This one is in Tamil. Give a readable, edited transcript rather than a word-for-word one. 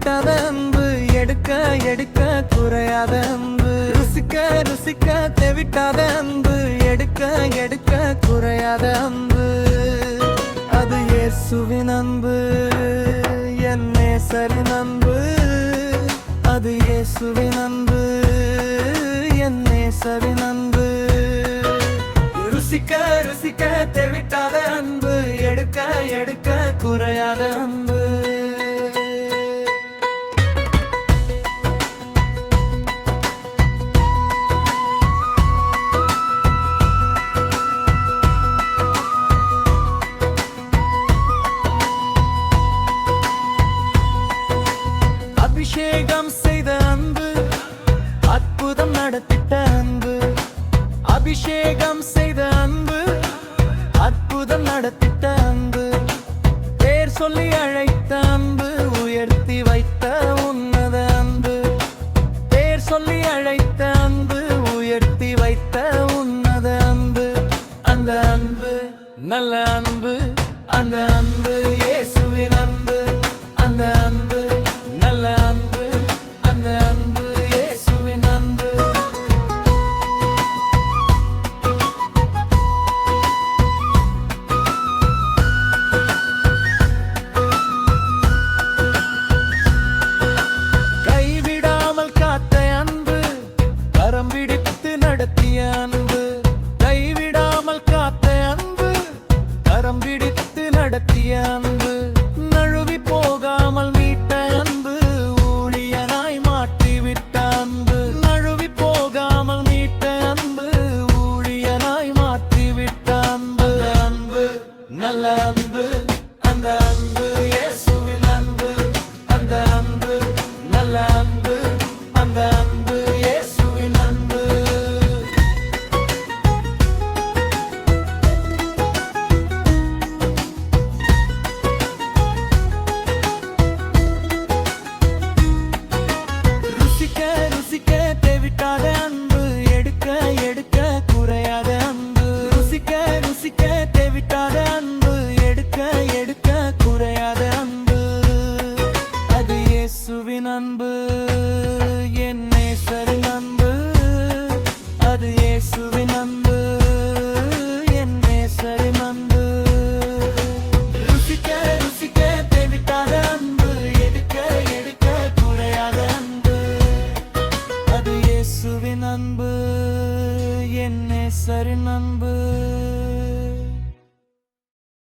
தெவிட்டாத அன்பு, எடுக்க எடுக்க குறையாத அன்பு. ருசிக்க ருசிக்க தெவிட்டாத அன்பு, எடுக்க எடுக்க குறையாத அன்பு. அது இயேசுவின் அன்பு, என் நேசரின் அன்பு. அது இயேசுவின் அன்பு, என் நேசரின் அன்பு. ருசிக்க ருசிக்க தெவிட்டாத அன்பு, எடுக்க எடுக்க குறையாத அன்பு. அபிஷேகம் செய்த அன்பு, அற்புதம் நடத்திட்ட அன்பு. அபிஷேகம் செய்த அன்பு, அற்புதம் நடத்திட்ட அன்பு. பேர் சொல்லி அழைத்த அன்பு, உயர்த்தி வைத்த உன்னத அன்பு. பேர் சொல்லி அழைத்த அன்பு, உயர்த்தி வைத்த உன்னத அன்பு. அந்த அன்பு நல்ல அன்பு, அந்த அன்பு இயேசுவின் அன்பு. அந்த அன்பு நல்ல அன்பு, அந்த அன்பு இயேசுவின் அன்பு. கைவிடாமல் காத்த அன்பு, கரம் பிடித்து நடத்திய அன்பு. கைவிடாமல் காத்த அன்பு, கரம் பிடித்து நடத்திய அன்பு. நழுவி போகாமல் மீட்ட அன்பு, ஊழியனாய் மாற்றிவிட்ட அன்பு. நழுவி போகாமல் மீட்ட அன்பு, ஊழியனாய் மாற்றிவிட்ட அன்பு. அன்பு நல்ல அன்பு, அந்த அன்பு இயேசுவின் அன்பு. அந்த அன்பு நல்ல அன்பு, அந்த அன்பு இயேசுவின் அன்பு. ருசிக்க ருசிக்க தெவிட்டாத அன்பு, எடுக்க எடுக்க குறையாத அன்பு. ருசிக்க ருசிக்க தெவிட்டாத அன்பு, எடுக்க எடுக்க குறையாத அன்பு. அது இயேசுவின் அன்பு, என் நேசரின் அன்பு. அது இயேசுவின் அன்பு, என் நேசரின் அன்பு. ருசிக்க ருசிக்க தெவிட்டாத அன்பு, எடுக்க எடுக்க குறையாத அன்பு. அது இயேசுவின் அன்பு, என் நேசரின் அன்பு.